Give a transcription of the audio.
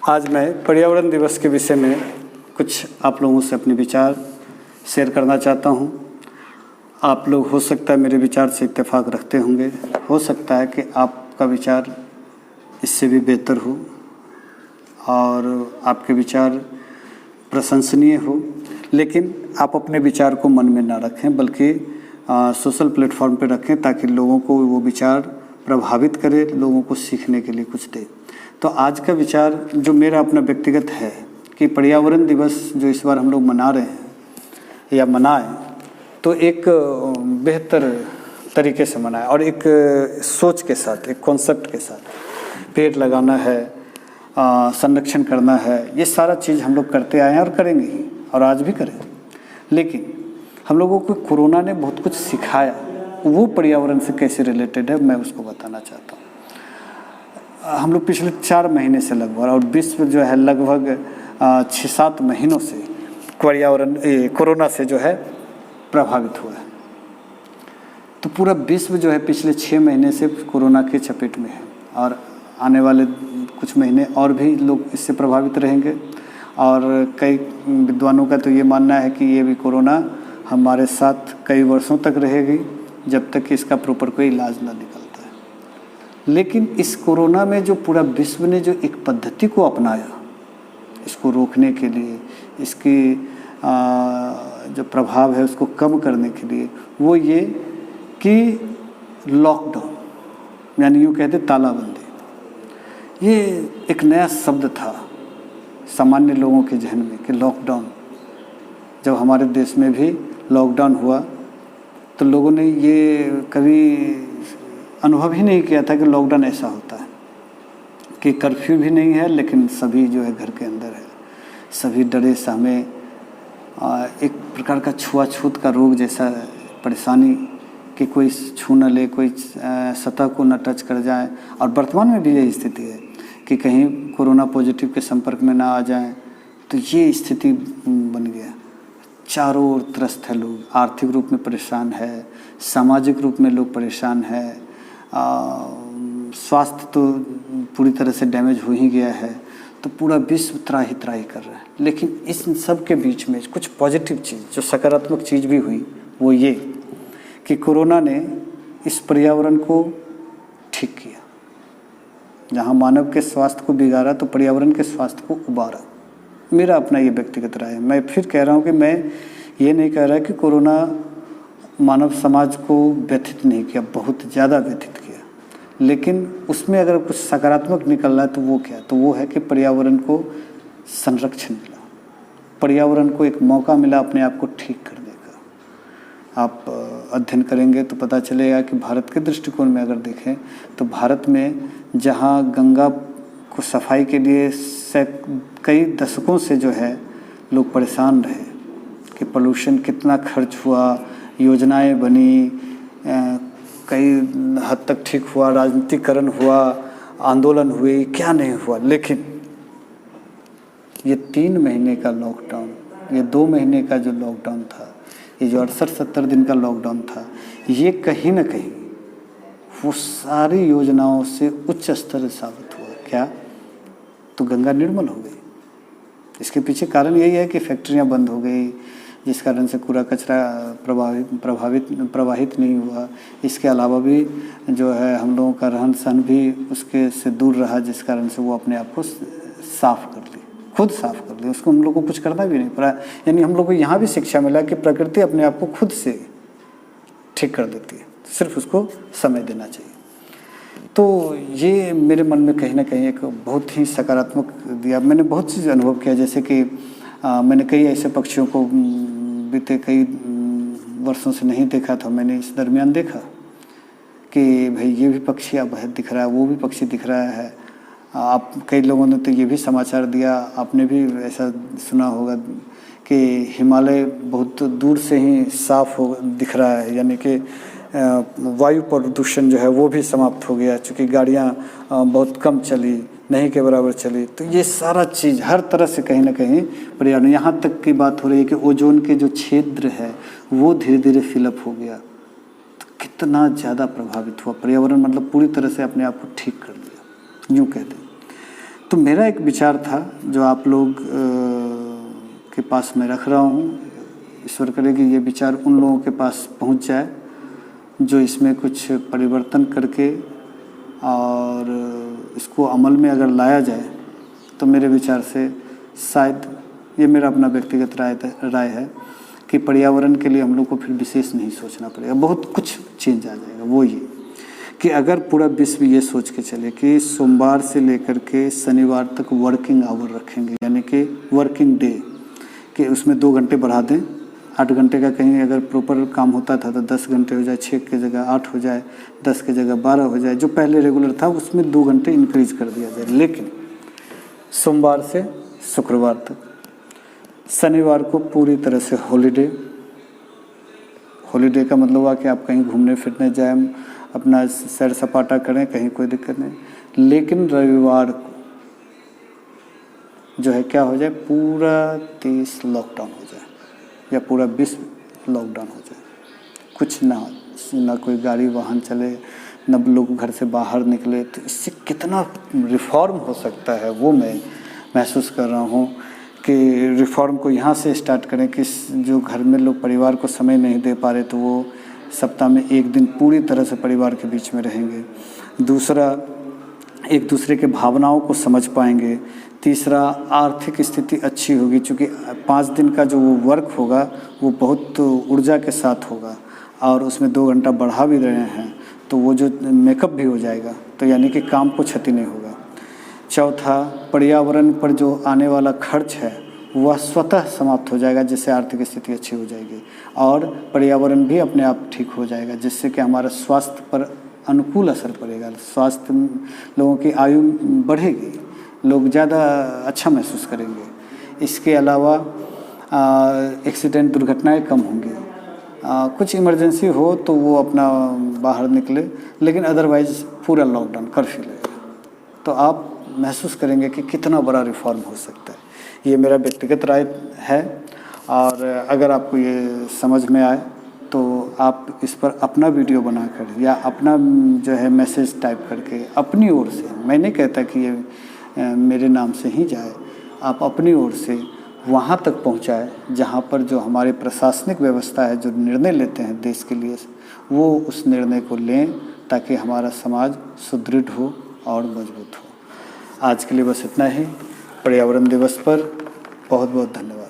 आज मैं पर्यावरण दिवस के विषय में कुछ आप लोगों से अपने विचार शेयर करना चाहता हूं। आप लोग हो सकता है मेरे विचार से इत्तेफाक रखते होंगे, हो सकता है कि आपका विचार इससे भी बेहतर हो और आपके विचार प्रशंसनीय हो, लेकिन आप अपने विचार को मन में ना रखें बल्कि सोशल प्लेटफॉर्म पर रखें ताकि लोगों को वो विचार प्रभावित करे, लोगों को सीखने के लिए कुछ दे। तो आज का विचार जो मेरा अपना व्यक्तिगत है कि पर्यावरण दिवस जो इस बार हम लोग मना रहे हैं या मनाएं तो एक बेहतर तरीके से मनाएं और एक सोच के साथ, एक कॉन्सेप्ट के साथ। पेड़ लगाना है, संरक्षण करना है, ये सारा चीज़ हम लोग करते आए हैं और करेंगे ही और आज भी करें। लेकिन हम लोगों को कोरोना ने बहुत कुछ सिखाया, वो पर्यावरण से कैसे रिलेटेड है मैं उसको बताना चाहता हूँ। हम लोग पिछले 4 महीने से लगभग और विश्व जो है लगभग 6-7 महीनों से पर्यावरण कोरोना से जो है प्रभावित हुआ है। तो पूरा विश्व जो है पिछले 6 महीने से कोरोना के चपेट में है और आने वाले कुछ महीने और भी लोग इससे प्रभावित रहेंगे। और कई विद्वानों का तो ये मानना है कि ये भी कोरोना हमारे साथ कई वर्षों तक रहेगी जब तक कि इसका प्रॉपर कोई इलाज ना निकलता है। लेकिन इस कोरोना में जो पूरा विश्व ने जो एक पद्धति को अपनाया इसको रोकने के लिए, इसकी जो प्रभाव है उसको कम करने के लिए, वो ये कि लॉकडाउन, यानी यूँ कहते तालाबंदी। ये एक नया शब्द था सामान्य लोगों के जहन में कि लॉकडाउन। जब हमारे देश में भी लॉकडाउन हुआ तो लोगों ने ये कभी अनुभव ही नहीं किया था कि लॉकडाउन ऐसा होता है कि कर्फ्यू भी नहीं है लेकिन सभी जो है घर के अंदर है, सभी डरे सहमे, एक प्रकार का छुआछूत का रोग जैसा परेशानी कि कोई छू न ले, कोई सतह को न टच कर जाए। और वर्तमान में भी यही स्थिति है कि कहीं कोरोना पॉजिटिव के संपर्क में ना आ जाएं, तो ये स्थिति बन गया। चारों ओर त्रस्त है लोग, आर्थिक रूप में परेशान है, सामाजिक रूप में लोग परेशान है, स्वास्थ्य तो पूरी तरह से डैमेज हो ही गया है। तो पूरा विश्व त्राही त्राही कर रहा है। लेकिन इस सब के बीच में कुछ पॉजिटिव चीज़, जो सकारात्मक चीज़ भी हुई, वो ये कि कोरोना ने इस पर्यावरण को ठीक किया। जहाँ मानव के स्वास्थ्य को बिगाड़ा तो पर्यावरण के स्वास्थ्य को उबारा। मेरा अपना ये व्यक्तिगत राय है। मैं फिर कह रहा हूँ कि मैं ये नहीं कह रहा कि कोरोना मानव समाज को व्यथित नहीं किया, बहुत ज़्यादा व्यथित किया, लेकिन उसमें अगर कुछ सकारात्मक निकल रहा है तो वो क्या? तो वो है कि पर्यावरण को संरक्षण मिला, पर्यावरण को एक मौका मिला अपने आप को ठीक करने का। आप अध्ययन करेंगे तो पता चलेगा कि भारत के दृष्टिकोण में अगर देखें तो भारत में जहाँ गंगा को सफाई के लिए कई दशकों से जो है लोग परेशान रहे कि पोल्यूशन कितना खर्च हुआ, योजनाएं बनी, कई हद तक ठीक हुआ, राजनीतिकरण हुआ, आंदोलन हुए, क्या नहीं हुआ। लेकिन ये 3 महीने का लॉकडाउन, ये 2 महीने का जो लॉकडाउन था, ये जो 68-70 दिन का लॉकडाउन था, ये कहीं ना कहीं वो सारी योजनाओं से उच्च स्तर साबित हुआ। क्या? तो गंगा निर्मल हो गई। इसके पीछे कारण यही है कि फैक्ट्रियां बंद हो गई, जिस कारण से कूड़ा कचरा प्रवाहित नहीं हुआ। इसके अलावा भी जो है हम लोगों का रहन सहन भी उसके से दूर रहा, जिस कारण से वो अपने आप को साफ कर ली, खुद साफ कर ली। उसको हम लोग को कुछ करना भी नहीं पड़ा। यानी हम लोग को यहाँ भी शिक्षा मिला कि प्रकृति अपने आप को खुद से ठीक कर देती है, सिर्फ उसको समय देना चाहिए। तो ये मेरे मन में कहीं ना कहीं एक बहुत ही सकारात्मक दिया। मैंने बहुत चीज़ अनुभव किया, जैसे कि मैंने कई ऐसे पक्षियों को बीते कई वर्षों से नहीं देखा था, मैंने इस दरमियान देखा कि भाई ये भी पक्षी अब दिख रहा है, वो भी पक्षी दिख रहा है। आप कई लोगों ने तो ये भी समाचार दिया, आपने भी ऐसा सुना होगा कि हिमालय बहुत दूर से ही साफ हो दिख रहा है, यानी कि वायु प्रदूषण जो है वो भी समाप्त हो गया, चूँकि गाड़ियाँ बहुत कम चली, नहीं के बराबर चली। तो ये सारा चीज़ हर तरह से कहीं ना कहीं पर्यावरण, यहाँ तक की बात हो रही है कि ओजोन के जो क्षेत्र है वो धीरे धीरे फिलअप हो गया। तो कितना ज़्यादा प्रभावित हुआ पर्यावरण, मतलब पूरी तरह से अपने आप को ठीक कर लिया, यूँ कहते हैं। तो मेरा एक विचार था जो आप लोग के पास मैं रख रहा हूँ। ईश्वर करे कि ये विचार उन लोगों के पास पहुँच जाए जो इसमें कुछ परिवर्तन करके और इसको अमल में अगर लाया जाए तो मेरे विचार से शायद, ये मेरा अपना व्यक्तिगत राय है कि पर्यावरण के लिए हम लोग को फिर विशेष नहीं सोचना पड़ेगा, बहुत कुछ चेंज आ जाएगा। वो ये कि अगर पूरा विश्व ये सोच के चले कि सोमवार से लेकर के शनिवार तक वर्किंग आवर रखेंगे, यानी कि वर्किंग डे, कि उसमें 2 घंटे बढ़ा दें, 8 घंटे का कहीं अगर प्रॉपर काम होता था तो 10 घंटे हो जाए, 6 की जगह 8 हो जाए, 10 की जगह 12 हो जाए, जो पहले रेगुलर था उसमें 2 घंटे इंक्रीज कर दिया जाए। लेकिन सोमवार से शुक्रवार तक, शनिवार को पूरी तरह से हॉलीडे का मतलब हुआ कि आप कहीं घूमने फिरने जाएं, अपना सैर सपाटा करें, कहीं कोई दिक्कत नहीं। लेकिन रविवार को जो है क्या हो जाए, पूरा देश लॉकडाउन हो जाए या पूरा विश्व लॉकडाउन हो जाए, कुछ ना कोई गाड़ी वाहन चले, न लोग घर से बाहर निकले। तो इससे कितना रिफॉर्म हो सकता है वो मैं महसूस कर रहा हूँ कि रिफॉर्म को यहाँ से स्टार्ट करें कि जो घर में लोग परिवार को समय नहीं दे पा रहे तो वो सप्ताह में 1 दिन पूरी तरह से परिवार के बीच में रहेंगे। दूसरा, एक दूसरे के भावनाओं को समझ पाएंगे। तीसरा, आर्थिक स्थिति अच्छी होगी, क्योंकि 5 दिन का जो वो वर्क होगा वो बहुत ऊर्जा के साथ होगा और उसमें 2 घंटा बढ़ा भी रहे हैं तो वो जो मेकअप भी हो जाएगा, तो यानी कि काम को क्षति नहीं होगा। चौथा, पर्यावरण पर जो आने वाला खर्च है वह स्वतः समाप्त हो जाएगा, जिससे आर्थिक स्थिति अच्छी हो जाएगी और पर्यावरण भी अपने आप ठीक हो जाएगा, जिससे कि हमारा स्वास्थ्य पर अनुकूल असर पड़ेगा। स्वास्थ्य, लोगों की आयु बढ़ेगी, लोग ज़्यादा अच्छा महसूस करेंगे। इसके अलावा एक्सीडेंट, दुर्घटनाएं कम होंगी। कुछ इमरजेंसी हो तो वो अपना बाहर निकले, लेकिन अदरवाइज़ पूरा लॉकडाउन, कर्फ्यू लगेगा। तो आप महसूस करेंगे कि कितना बड़ा रिफॉर्म हो सकता है। ये मेरा व्यक्तिगत राय है और अगर आपको ये समझ में आए तो आप इस पर अपना वीडियो बनाकर या अपना जो है मैसेज टाइप करके अपनी ओर से, मैं नहीं कहता कि ये मेरे नाम से ही जाए, आप अपनी ओर से वहाँ तक पहुँचाए जहाँ पर जो हमारी प्रशासनिक व्यवस्था है, जो निर्णय लेते हैं देश के लिए, वो उस निर्णय को लें ताकि हमारा समाज सुदृढ़ हो और मजबूत हो। आज के लिए बस इतना ही। पर्यावरण दिवस पर बहुत बहुत धन्यवाद।